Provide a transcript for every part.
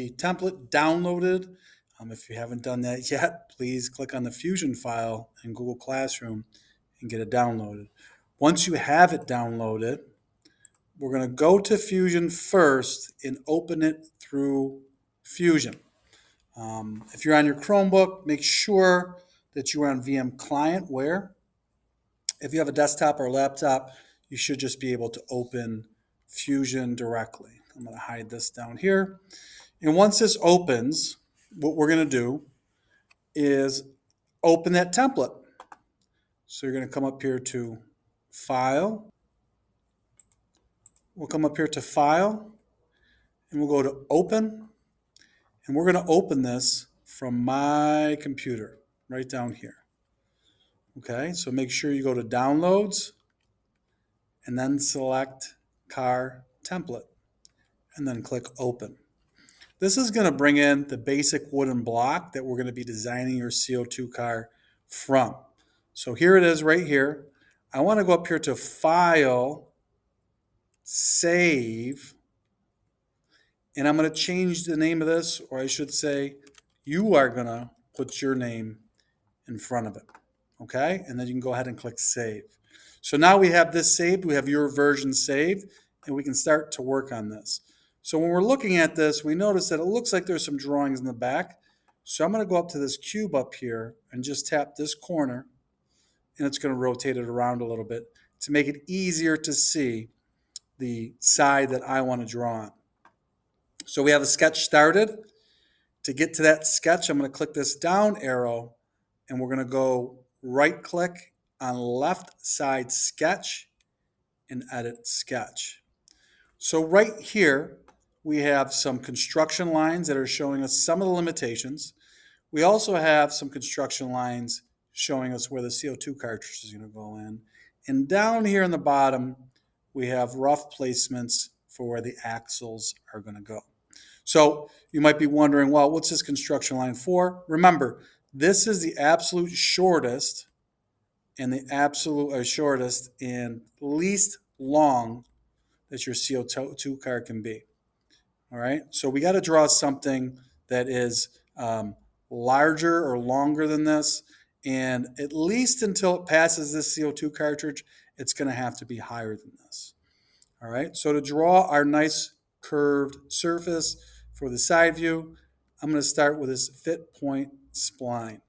the template downloaded. If you haven't done that yet, please click on the Fusion file in Google Classroom and get it downloaded. Once you have it downloaded, we're going to go to Fusion first and open it through Fusion. If you're on your Chromebook, make sure that you are on VM Client, where if you have a desktop or a laptop, you should just be able to open Fusion directly. I'm going to hide this down here. And once this opens, what we're going to do is open that template. So you're going to come up here to File. We'll come up here to File, and we'll go to Open. And we're going to open this from my computer right down here. Okay, so make sure you go to Downloads and then select Car Template and then click Open. This is going to bring in the basic wooden block that we're going to be designing your CO2 car from. So here it is right here. I want to go up here to File, Save, and I'm going to change the name of this, or I should say you are going to put your name in front of it. Okay, and then you can go ahead and click Save. So now we have this saved, we have your version saved, and we can start to work on this. So when we're looking at this, we notice that it looks like there's some drawings in the back. So I'm going to go up to this cube up here and just tap this corner, and it's going to rotate it around a little bit to make it easier to see the side that I want to draw on. So we have a sketch started. To get to that sketch, I'm going to click this down arrow, and we're going to go right click on left side sketch and edit sketch. So right here, we have some construction lines that are showing us some of the limitations. We also have some construction lines showing us where the CO2 cartridge is going to go in. And down here in the bottom, we have rough placements for where the axles are going to go. So you might be wondering, well, what's this construction line for? Remember, this is the absolute shortest and least long that your CO2 car can be. All right, so we got to draw something that is larger or longer than this, and at least until it passes this CO2 cartridge, it's going to have to be higher than this. All right, so to draw our nice curved surface for the side view, I'm going to start with this fit point spline.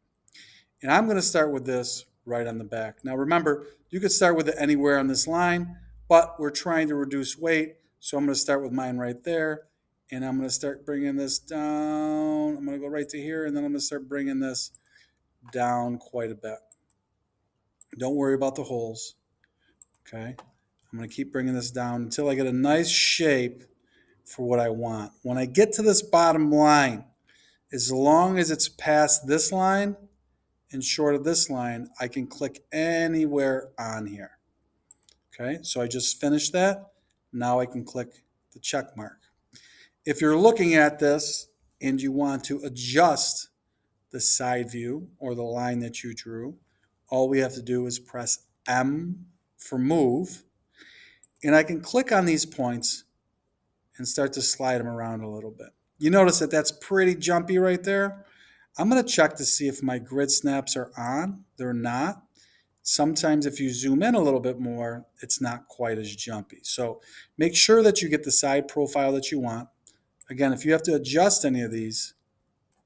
And I'm going to start with this right on the back. Now remember, you could start with it anywhere on this line, but we're trying to reduce weight, so I'm going to start with mine right there. And I'm going to start bringing this down. I'm going to go right to here, and then I'm going to start bringing this down quite a bit. Don't worry about the holes. Okay, I'm going to keep bringing this down until I get a nice shape for what I want. When I get to this bottom line, as long as it's past this line and short of this line, I can click anywhere on here. Okay, so I just finished that. Now I can click the check mark. If you're looking at this and you want to adjust the side view or the line that you drew, all we have to do is press M for move, and I can click on these points and start to slide them around a little bit. You notice that that's pretty jumpy right there. I'm going to check to see if my grid snaps are on. They're not. Sometimes if you zoom in a little bit more, it's not quite as jumpy. So make sure that you get the side profile that you want. Again, if you have to adjust any of these,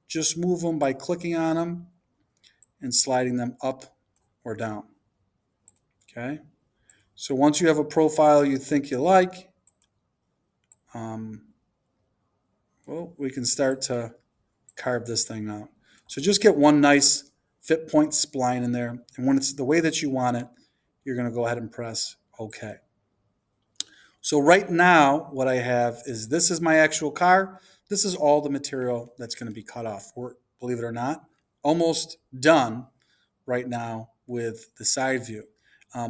just move them by clicking on them and sliding them up or down. Okay. So once you have a profile you think you like, well, we can start to carve this thing out. So just get one nice fit point spline in there. And when it's the way that you want it, you're going to go ahead and press OK. So right now, what I have is this is my actual car. This is all the material that's going to be cut off. We're, believe it or not, almost done right now with the side view.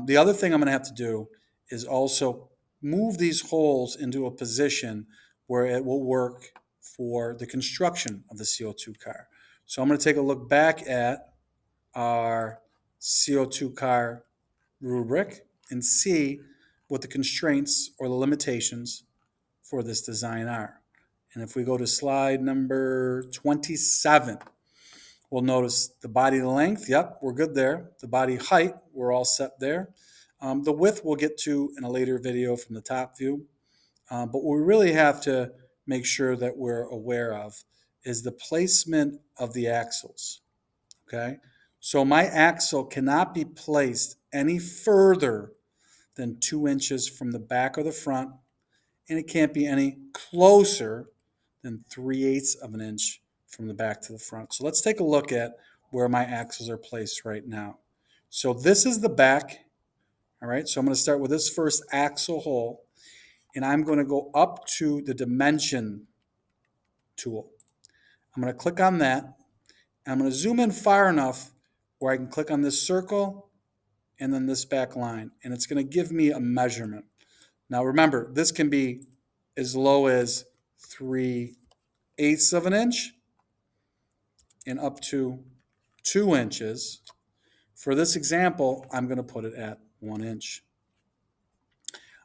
The other thing I'm going to have to do is also move these holes into a position where it will work for the construction of the CO2 car. So I'm going to take a look back at our CO2 car rubric and see what the constraints or the limitations for this design are. And if we go to slide number 27, we'll notice the body length. Yep, we're good there. The body height, we're all set there. The width we'll get to in a later video from the top view. But what we really have to make sure that we're aware of is the placement of the axles. Okay, so my axle cannot be placed any further than 2 inches from the back or the front, and it can't be any closer than 3/8 of an inch from the back to the front. So let's take a look at where my axles are placed right now. So this is the back. All right, so I'm going to start with this first axle hole, and I'm going to go up to the dimension tool. I'm going to click on that, and I'm going to zoom in far enough where I can click on this circle and then this back line, and it's going to give me a measurement. Now remember, this can be as low as 3/8 of an inch and up to 2 inches. For this example, I'm going to put it at 1 inch.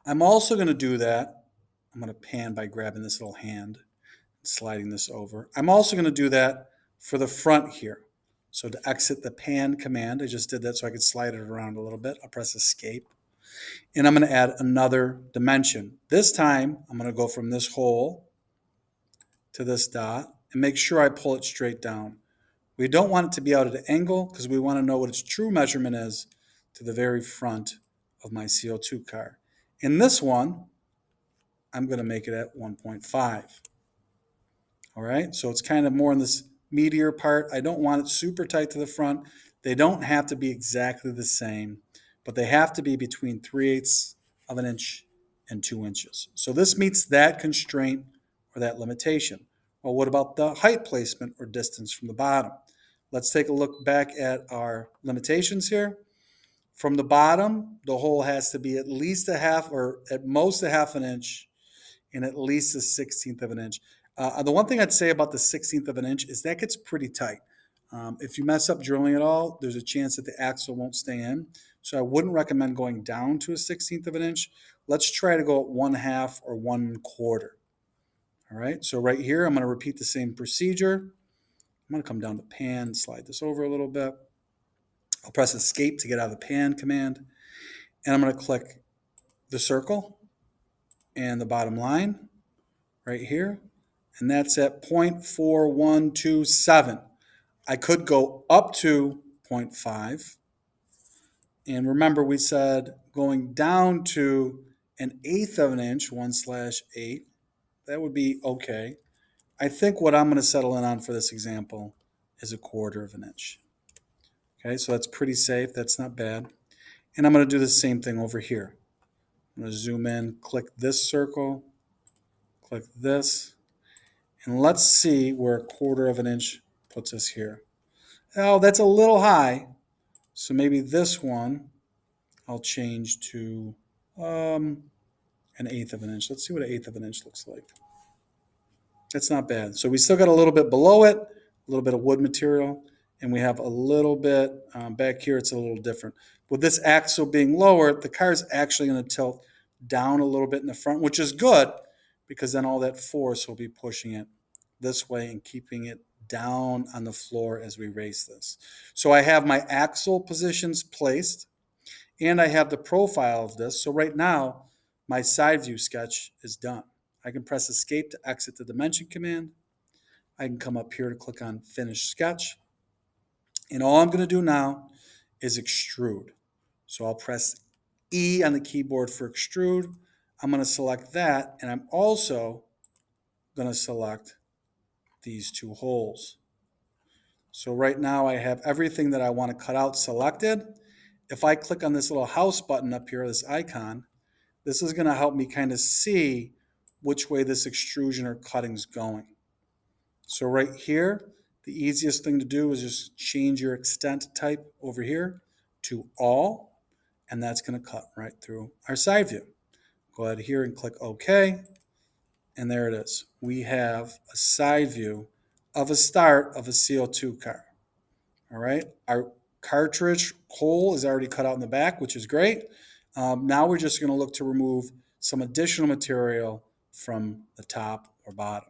I'm also going to do that. I'm going to pan by grabbing this little hand and sliding this over. I'm also going to do that for the front here. So to exit the pan command, I just did that so I could slide it around a little bit. I'll press escape. And I'm going to add another dimension. This time, I'm going to go from this hole to this dot and make sure I pull it straight down. We don't want it to be out at an angle because we want to know what its true measurement is to the very front of my CO2 car. In this one, I'm going to make it at 1.5. All right, so it's kind of more in this meatier part. I don't want it super tight to the front. They don't have to be exactly the same, but they have to be between 3/8 of an inch and 2 inches. So this meets that constraint or that limitation. Well, what about the height placement or distance from the bottom? Let's take a look back at our limitations here. From the bottom, the hole has to be at least a half or at most a half an inch and at least a 1/16 of an inch. The one thing I'd say about the 1/16 of an inch is that gets pretty tight. If you mess up drilling at all, there's a chance that the axle won't stay in. So I wouldn't recommend going down to a 1/16 of an inch. Let's try to go at 1/2 or 1/4. All right, so right here, I'm going to repeat the same procedure. I'm going to come down to pan, slide this over a little bit. I'll press escape to get out of the pan command. And I'm going to click the circle and the bottom line right here. And that's at 0.4127. I could go up to 0.5. And remember, we said going down to 1/8 of an inch, 1/8, that would be okay. I think what I'm going to settle in on for this example is 1/4 of an inch. Okay, so that's pretty safe. That's not bad. And I'm going to do the same thing over here. I'm going to zoom in, click this circle, click this, and let's see where 1/4 of an inch puts us here. Oh, that's a little high. So maybe this one I'll change to 1/8 of an inch. Let's see what 1/8 of an inch looks like. That's not bad. So we still got a little bit below it, a little bit of wood material, and we have a little bit back here. It's a little different. With this axle being lower, the car is actually going to tilt down a little bit in the front, which is good because then all that force will be pushing it this way and keeping it down on the floor as we raise this. So I have my axle positions placed and I have the profile of this. So right now, my side view sketch is done. I can press escape to exit the dimension command. I can come up here to click on finish sketch. And all I'm going to do now is extrude. So I'll press E on the keyboard for extrude. I'm going to select that, and I'm also going to select these two holes. So right now I have everything that I want to cut out selected. If I click on this little house button up here, this icon, this is going to help me kind of see which way this extrusion or cutting is going. So right here, the easiest thing to do is just change your extent type over here to all, and that's going to cut right through our side view. Go ahead here and click OK, and there it is. We have a side view of a start of a CO2 car. All right, our cartridge hole is already cut out in the back, which is great. Now we're just going to look to remove some additional material from the top or bottom.